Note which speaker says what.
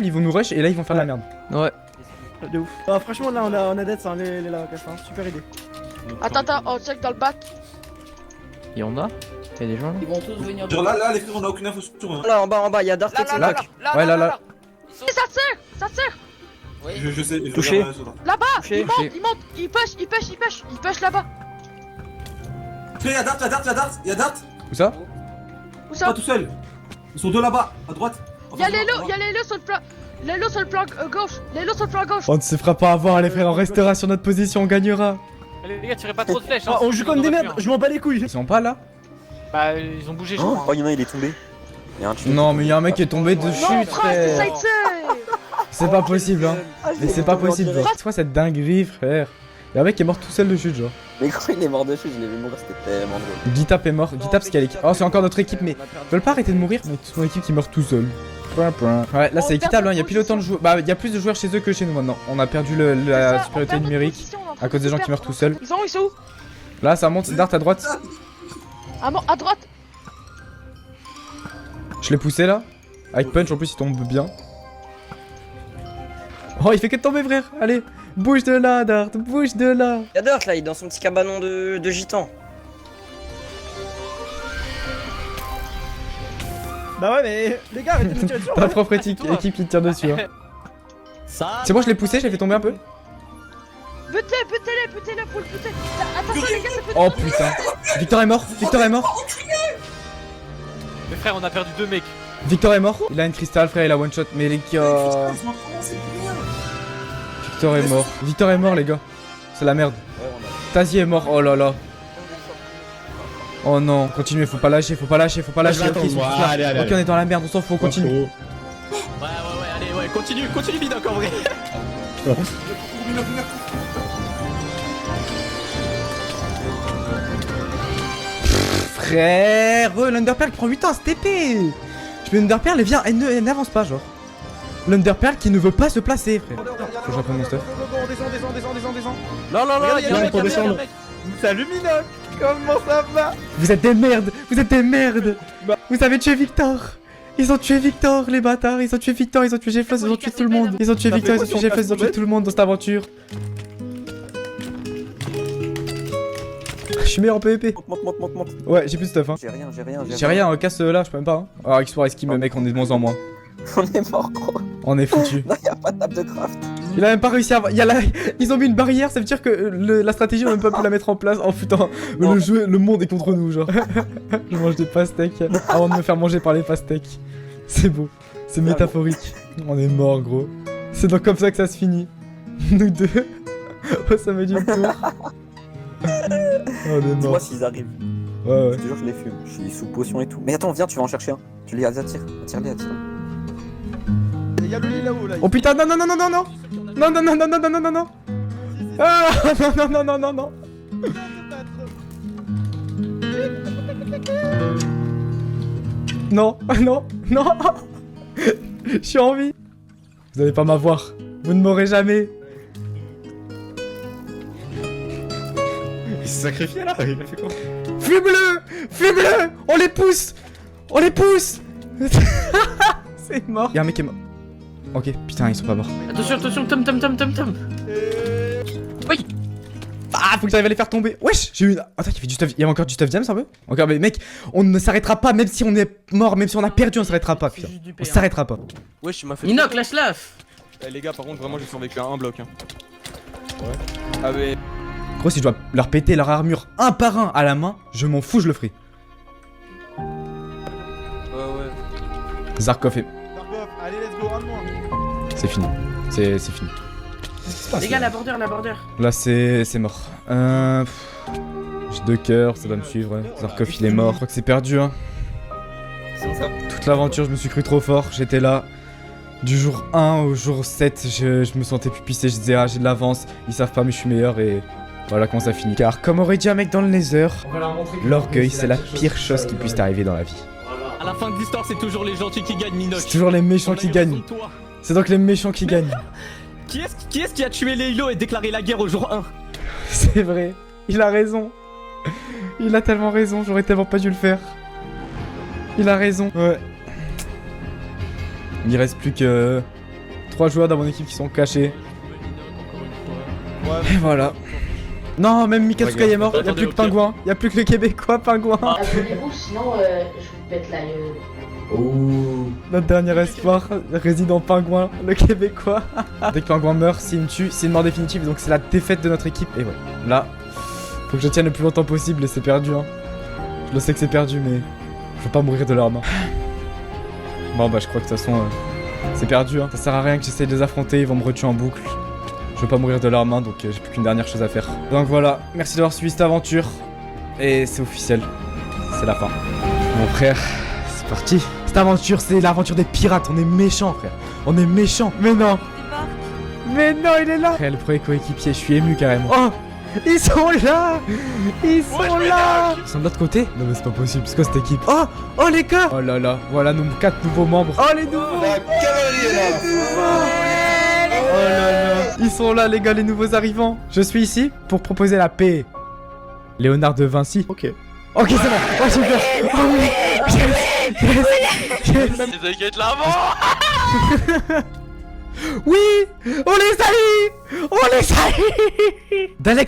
Speaker 1: Ils vont nous rush et là ils vont faire de la merde.
Speaker 2: Ouais.
Speaker 3: De ouf. Ah, franchement, là, on a dead, ça, les lava hein. Super idée.
Speaker 4: Attends, on check dans le bac.
Speaker 2: Il y en a? Il y a des gens là?
Speaker 5: Ils vont tous venir.
Speaker 6: Genre là, les frères, on a aucune info sur hein.
Speaker 5: Là, en bas, il y a Dart et Tinoc.
Speaker 1: Ouais, là.
Speaker 4: Ça tire, ça tire.
Speaker 6: Je sais. je
Speaker 5: Touché.
Speaker 6: regarde ça.
Speaker 4: Là-bas,
Speaker 5: Touché.
Speaker 4: il monte, il push là-bas.
Speaker 6: Frère, y'a Dart.
Speaker 1: Où ça?
Speaker 4: Où ça?
Speaker 6: Pas tout seul. Ils sont deux là-bas, à droite.
Speaker 4: Y'a les lots sur le plan. Les lots sur le plan gauche. Les lots sur le plan gauche.
Speaker 1: On ne se fera pas avoir les frères, on restera sur notre position, on gagnera.
Speaker 7: Les gars, tirez pas trop de flèches. Hein,
Speaker 3: Ah, on joue comme des merdes, je m'en bats les couilles.
Speaker 1: Ils sont pas là?
Speaker 7: Bah, ils ont bougé, je
Speaker 5: Oh,
Speaker 7: crois.
Speaker 5: il y en a, il est tombé. Il y a un tunnel.
Speaker 1: Non mais y'a un mec qui est tombé dessus
Speaker 4: Non, frère,
Speaker 1: frère. C'est pas possible hein. Mais c'est pas possible genre. C'est quoi cette dinguerie frère? Y'a un mec qui est mort tout seul de chute genre.
Speaker 5: Mais quand il est mort dessus, je l'ai vu mourir, c'était tellement drôle.
Speaker 1: Gitap est mort. Gitap c'est quelle équipe? Oh c'est encore notre équipe mais ils veulent pas arrêter de mourir. Mais toute mon équipe qui meurt tout seul. Ouais là c'est équitable hein, y'a plus autant de joueurs. Bah y'a plus de joueurs chez eux que chez nous maintenant. On a perdu la supériorité numérique à cause des gens qui meurent tout seuls.
Speaker 4: Ils sont où?
Speaker 1: Là ça monte, Dart à droite.
Speaker 4: À droite.
Speaker 1: Je l'ai poussé là. Avec punch en plus il tombe bien. Oh il fait que de tomber frère. Allez, bouge de là Dart, bouge de là.
Speaker 5: Il y a Dart là, il est dans son petit cabanon de gitan.
Speaker 3: Bah ouais, mais les gars, arrêtez de me tirer dessus.
Speaker 1: Ta propre équipe qui te tire dessus hein. C'est bon je l'ai poussé, je l'ai fait tomber un peu.
Speaker 4: Butez-le, faut le buter. Attention les gars, ça peut.
Speaker 1: Oh putain. Victor est mort.
Speaker 7: Mais frère, on a perdu 2 mecs.
Speaker 1: Victor est mort. Il a une cristal frère, il a one shot. Mais les gars. Victor est mort les gars. C'est la merde. Tazi est mort, oh là là. Oh non, continuez, faut pas lâcher. Ok, ils sont tous là.
Speaker 8: Allez.
Speaker 1: Ok, on est dans la merde, on s'en fout, on continue.
Speaker 8: Allez, continue Bidoc en vrai.
Speaker 1: Frère, l'Underpearl qui prend 8 ans, c'est épée. Je mets l'Underpearl et viens, elle n'avance pas genre. L'Underpearl qui ne veut pas se placer frère. Faut que je reprenne mon stuff.
Speaker 3: Descends.
Speaker 7: Non,
Speaker 3: Regardez,
Speaker 7: il y a
Speaker 3: il y a
Speaker 7: un
Speaker 3: un
Speaker 7: mec,
Speaker 3: mec,
Speaker 7: il y a un mec.
Speaker 3: Salut Minoc, comment ça va?
Speaker 1: Vous êtes des merdes. Vous avez tué Victor. Ils ont tué Victor, les bâtards. Ils ont tué Victor, ils ont tué Jefflos, ils ont tué tout le monde. Ils ont tué Victor, ils ont tué Jefflos, ils ont tué tout le monde dans cette aventure. Je suis meilleur en PvP.
Speaker 5: Monte.
Speaker 1: Ouais, j'ai plus de stuff hein. J'ai rien, casse là, je peux même pas. Hein. Ah, Explorer Esquime, mec, on est de moins en moins.
Speaker 5: On est mort, gros.
Speaker 1: On est foutu.
Speaker 5: Non, y'a pas de table de craft.
Speaker 1: Il a même pas réussi à avoir. Ils ont mis une barrière, ça veut dire que la stratégie, on a même pas pu la mettre en place en foutant. Le monde est contre nous, genre. Je mange des pastèques avant de me faire manger par les pastèques. C'est beau, c'est métaphorique. On est mort, gros. C'est donc comme ça que ça se finit. Nous deux, au sommet du tour. On est mort.
Speaker 5: Dis-moi s'ils arrivent.
Speaker 1: Ouais.
Speaker 5: Je te jure, je les fume. Je suis sous potion et tout. Mais attends, viens, tu vas en chercher un. Tu les attires. Attire-les.
Speaker 3: Il y a le lit là-haut là.
Speaker 1: Oh putain, non. Non. Ah, non. Non. Je suis en vie. Vous allez pas m'avoir. Vous ne m'aurez jamais.
Speaker 8: Il s'est sacrifié là, il a fait quoi?
Speaker 1: Fume-le. On les pousse. C'est mort. Y'a un mec qui est mort. Ok, putain, ils sont pas morts.
Speaker 2: Attention, Tom. Oui.
Speaker 1: Ah, faut que j'arrive à les faire tomber. Wesh, j'ai eu une. Attends, il y a encore du stuff jams un peu. Encore, mais mec, on ne s'arrêtera pas, même si on est mort, même si on a perdu, on s'arrêtera pas, putain. On s'arrêtera pas.
Speaker 8: Wesh, tu m'as fait.
Speaker 2: Inoc, lâche-la.
Speaker 8: Eh, les gars, par contre, vraiment, j'ai survécu à un bloc. Hein. Ouais. Ah, mais.
Speaker 1: Gros, si je dois leur péter leur armure un par un à la main, je m'en fous, je le ferai.
Speaker 8: Ouais.
Speaker 1: Zarkov est.
Speaker 3: Allez, let's go, ramenez-moi.
Speaker 1: C'est fini. C'est fini.
Speaker 2: Les gars, la border.
Speaker 1: Là, c'est mort. J'ai 2 cœurs, ça doit me suivre. Ouais. Zarkov, il est mort. Je crois que c'est perdu, hein.
Speaker 8: C'est ça.
Speaker 1: Toute l'aventure, je me suis cru trop fort. J'étais là. Du jour 1 au jour 7, je me sentais plus pissé. Je disais, ah, j'ai de l'avance. Ils savent pas, mais je suis meilleur. Et voilà comment ça finit. Car, comme aurait dit un mec dans le Nether, l'orgueil, c'est la pire chose qui puisse t'arriver dans la vie.
Speaker 8: À la fin de l'histoire, c'est toujours les gentils qui gagnent, Minoc.
Speaker 1: C'est toujours les méchants qui gagnent. C'est donc les méchants qui gagnent.
Speaker 8: Qui est-ce qui a tué Leilo et déclaré la guerre au jour 1?
Speaker 1: C'est vrai. Il a raison. Il a tellement raison. J'aurais tellement pas dû le faire. Il a raison. Ouais. Il reste plus que 3 joueurs dans mon équipe qui sont cachés. Et voilà. Non, même Mikatsuka est mort, y'a plus que Pingouin. Y'a plus que le Québécois Pingouin.
Speaker 9: Abonnez-vous, sinon je vous pète la gueule.
Speaker 1: Notre dernier espoir réside en Pingouin, le Québécois. Dès que Pingouin meurt, s'il me tue, c'est une mort définitive, donc c'est la défaite de notre équipe. Et ouais, là, faut que je tienne le plus longtemps possible et c'est perdu, hein. Je le sais que c'est perdu, mais je veux pas mourir de leurs mains. Bon bah je crois que de toute façon, c'est perdu, hein. Ça sert à rien que j'essaye de les affronter, ils vont me retuer en boucle. Je veux pas mourir de leurs mains, donc j'ai plus qu'une dernière chose à faire. Donc voilà, merci d'avoir suivi cette aventure. Et c'est officiel, c'est la fin. Mon frère, c'est parti. Cette aventure, c'est l'aventure des pirates. On est méchants, frère. On est méchants. Mais non. Mais non, il est là. Frère, le premier coéquipier, je suis ému carrément. Oh, ils sont là. Ils sont là. Ils sont de l'autre côté. Non mais c'est pas possible. C'est quoi cette équipe? Oh, oh les gars. Oh là là, voilà nos 4 nouveaux membres. Oh les nouveaux. La cavalerie est là. Oh là là. Ils sont là les gars, les nouveaux arrivants. Je suis ici pour proposer la paix. Léonard de Vinci. Ok. Ok, c'est bon. Oh super. Oh oui. Yes.
Speaker 7: Les inquiètes là-bas.
Speaker 1: Oui. On les salue. On les salue. Dalek.